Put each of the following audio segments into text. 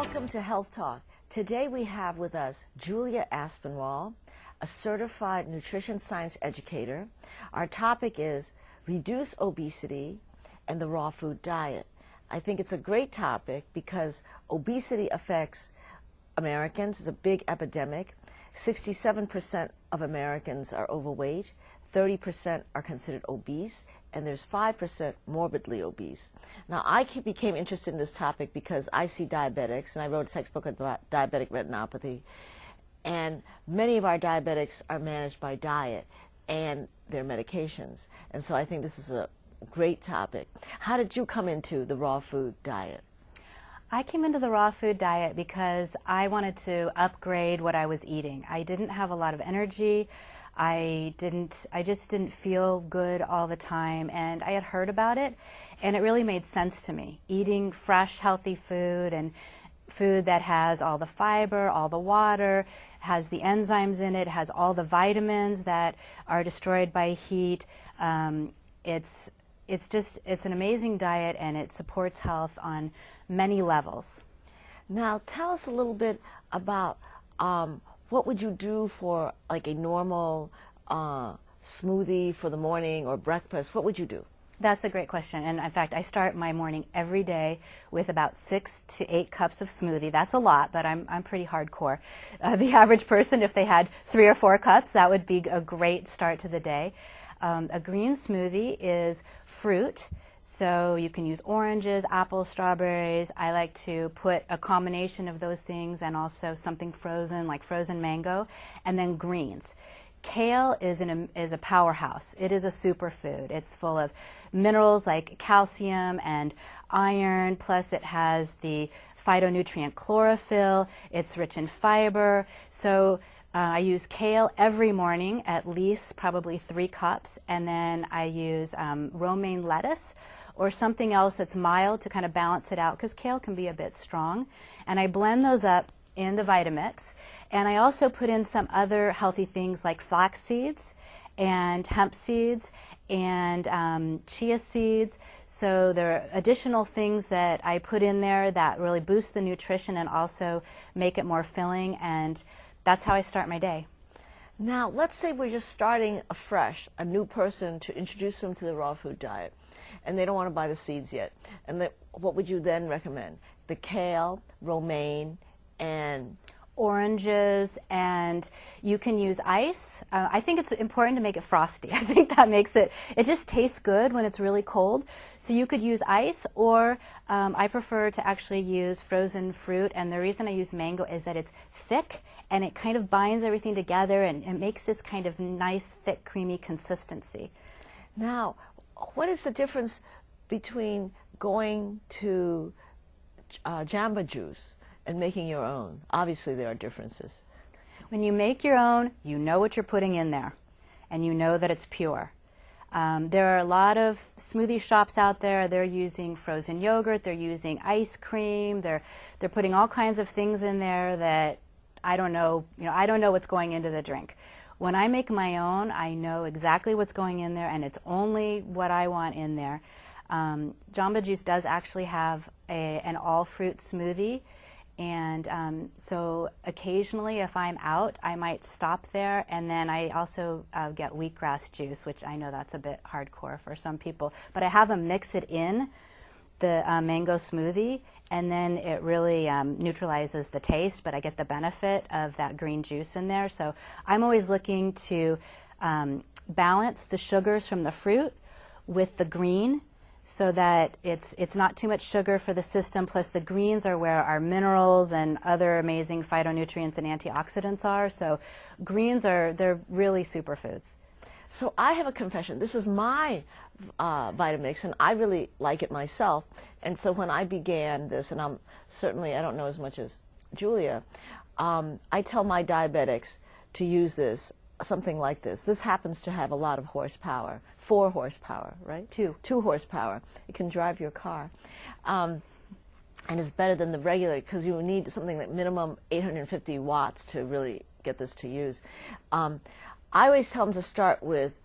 Welcome to Health Talk. Today we have with us Julia Aspinwall, a certified nutrition science educator. Our topic is reduce obesity and the raw food diet. I think it's a great topic because obesity affects Americans. It's a big epidemic. 67% of Americans are overweight, 30% are considered obese, and there's 5% morbidly obese. Now, I became interested in this topic because I see diabetics, and I wrote a textbook about diabetic retinopathy, and many of our diabetics are managed by diet and their medications. And so I think this is a great topic. How did you come into the raw food diet? I came into the raw food diet because I wanted to upgrade what I was eating. I didn't have a lot of energy. I just didn't feel good all the time, and I had heard about it, and it really made sense to me. Eating fresh, healthy food and food that has all the fiber, all the water, has the enzymes in it, has all the vitamins that are destroyed by heat. It's an amazing diet, and it supports health on many levels. Now, tell us a little bit about what would you do for like a normal smoothie for the morning or breakfast? What would you do? That's a great question. And in fact, I start my morning every day with about 6 to 8 cups of smoothie. That's a lot, but I'm pretty hardcore. The average person, if they had 3 or 4 cups, that would be a great start to the day. A green smoothie is fruit. So you can use oranges, apples, strawberries. I like to put a combination of those things and also something frozen, like frozen mango, and then greens. Kale is a powerhouse. It is a superfood. It's full of minerals like calcium and iron, plus it has the phytonutrient chlorophyll. It's rich in fiber. So I use kale every morning, at least probably 3 cups, and then I use romaine lettuce or something else that's mild to kind of balance it out, because kale can be a bit strong. And I blend those up in the Vitamix, and I also put in some other healthy things like flax seeds and hemp seeds and chia seeds. So there are additional things that I put in there that really boost the nutrition and also make it more filling, and that's how I start my day. Now, let's say we're just starting afresh, a new person, to introduce them to the raw food diet, and they don't want to buy the seeds yet. And what would you then recommend? The kale, romaine, and oranges, and you can use ice. I think it's important to make it frosty. I think that makes it just tastes good when it's really cold. So you could use ice, or I prefer to actually use frozen fruit, and the reason I use mango is that it's thick and it kind of binds everything together, and it makes this kind of nice, thick, creamy consistency. Now, what is the difference between going to Jamba Juice and making your own? Obviously, there are differences. When you make your own, you know what you're putting in there, and you know that it's pure. There are a lot of smoothie shops out there. They're using frozen yogurt. They're using ice cream. They're putting all kinds of things in there that I don't know. I don't know what's going into the drink. When I make my own, I know exactly what's going in there, and it's only what I want in there. Jamba Juice does actually have an all-fruit smoothie. And so occasionally, if I'm out, I might stop there, and then I also get wheatgrass juice, which I know that's a bit hardcore for some people. But I have them mix it in the mango smoothie, and then it really neutralizes the taste, but I get the benefit of that green juice in there. So I'm always looking to balance the sugars from the fruit with the green, so that it's not too much sugar for the system, plus the greens are where our minerals and other amazing phytonutrients and antioxidants are. So greens they're really superfoods. So I have a confession. This is my Vitamix, and I really like it myself. And so when I began this, and I don't know as much as Julia, I tell my diabetics to use this, something like this. This happens to have a lot of horsepower, 4 horsepower, right? 2 horsepower. It can drive your car. And it's better than the regular, because you need something like minimum 850 watts to really get this to use. I always tell them to start with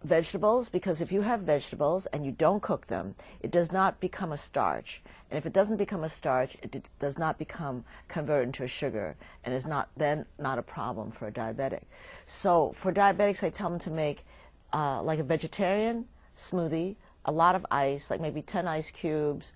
vegetables, because if you have vegetables and you don't cook them, it does not become a starch. And if it doesn't become a starch, it does not become converted into a sugar, and is not a problem for a diabetic. So for diabetics, I tell them to make like a vegetarian smoothie, a lot of ice, like maybe 10 ice cubes,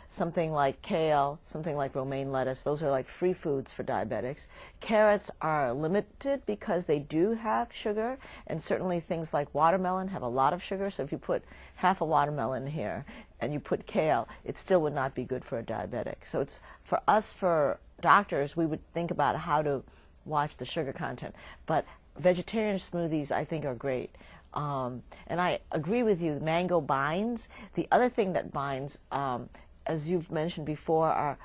something like kale, something like romaine lettuce. Those are like free foods for diabetics. Carrots are limited because they do have sugar, and certainly things like watermelon have a lot of sugar. So if you put half a watermelon here and you put kale, it still would not be good for a diabetic. So it's for us, for doctors, we would think about how to watch the sugar content. But vegetarian smoothies, I think, are great. And I agree with you, mango binds. The other thing that binds, as you've mentioned before, are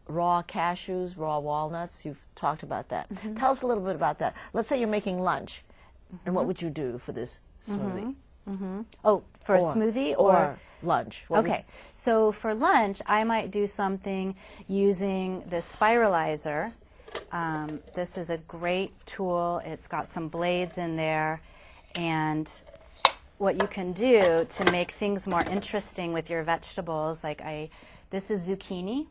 raw cashews, raw walnuts. You've talked about that. Mm-hmm. Tell us a little bit about that. Let's say you're making lunch, and what would you do for this smoothie? Mm-hmm. Oh, for a smoothie or lunch? Okay, so for lunch, I might do something using the spiralizer. This is a great tool. It's got some blades in there. And what you can do to make things more interesting with your vegetables, like this is zucchini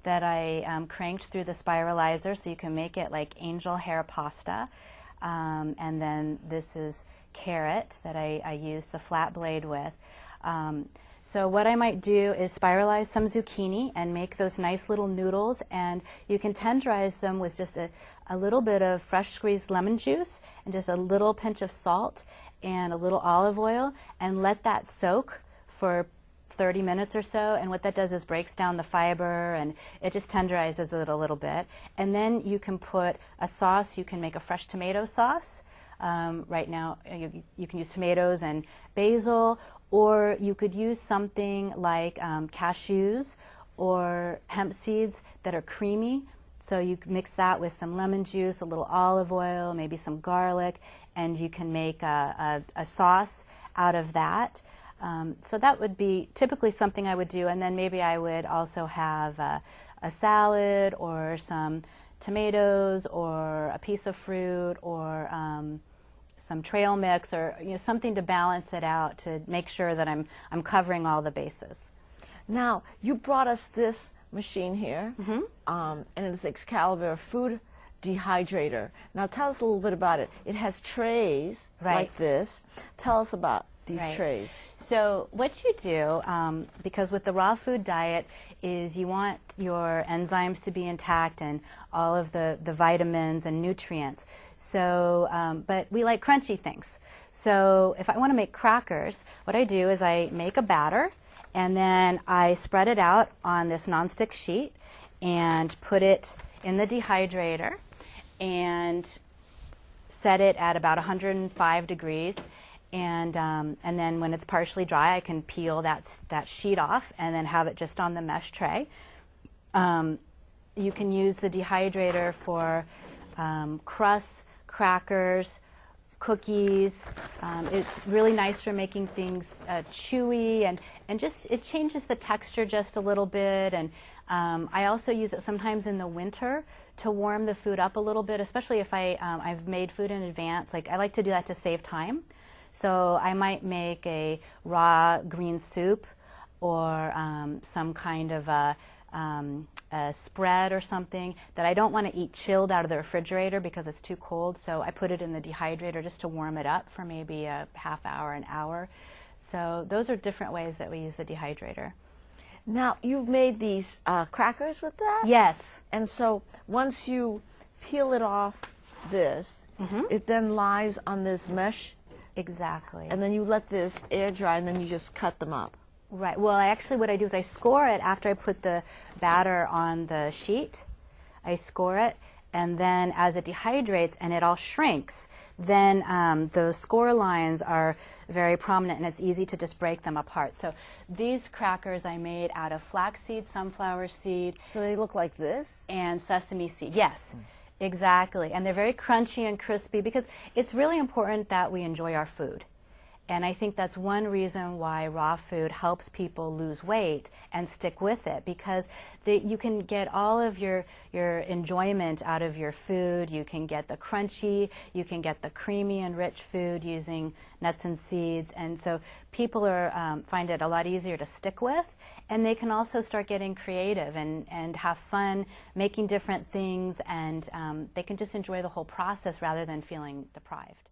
that I cranked through the spiralizer, so you can make it like angel hair pasta. And then this is carrot that I used the flat blade with. So what I might do is spiralize some zucchini and make those nice little noodles, and you can tenderize them with just a little bit of fresh squeezed lemon juice and just a little pinch of salt and a little olive oil, and let that soak for 30 minutes or so. And what that does is breaks down the fiber, and it just tenderizes it a little bit. And then you can put a sauce. You can make a fresh tomato sauce. Right now you can use tomatoes and basil, or you could use something like cashews or hemp seeds that are creamy. So you mix that with some lemon juice, a little olive oil, maybe some garlic, and you can make a sauce out of that. So that would be typically something I would do, and then maybe I would also have a salad or some tomatoes or a piece of fruit or some trail mix, or something to balance it out to make sure that I'm covering all the bases. Now, you brought us this machine here, and it's Excalibur food dehydrator. Now tell us a little bit about it. It has trays like this. Tell us about these trays. So what you do, because with the raw food diet, is you want your enzymes to be intact and all of the vitamins and nutrients. So, but we like crunchy things. So if I want to make crackers, what I do is I make a batter, and then I spread it out on this nonstick sheet and put it in the dehydrator and set it at about 105 degrees. And then when it's partially dry, I can peel that sheet off and then have it just on the mesh tray. You can use the dehydrator for crusts, crackers, cookies. It's really nice for making things chewy, and just it changes the texture just a little bit. And I also use it sometimes in the winter to warm the food up a little bit, especially if I've made food in advance. Like, I like to do that to save time. So I might make a raw green soup or some kind of a spread or something that I don't want to eat chilled out of the refrigerator because it's too cold. So I put it in the dehydrator just to warm it up for maybe a half hour, an hour. So those are different ways that we use the dehydrator. Now, you've made these crackers with that? Yes. And so once you peel it off this, it then lies on this mesh. Exactly. And then you let this air dry, and then you just cut them up. Right. Well, actually what I do is I score it after I put the batter on the sheet. I score it, and then as it dehydrates and it all shrinks, then those score lines are very prominent, and it's easy to just break them apart. So these crackers I made out of flaxseed, sunflower seed. So they look like this? And sesame seed, yes. Exactly, and they're very crunchy and crispy because it's really important that we enjoy our food. And I think that's one reason why raw food helps people lose weight and stick with it, because you can get all of your enjoyment out of your food. You can get the crunchy, you can get the creamy and rich food using nuts and seeds, and so people find it a lot easier to stick with, and they can also start getting creative and have fun making different things, and they can just enjoy the whole process rather than feeling deprived.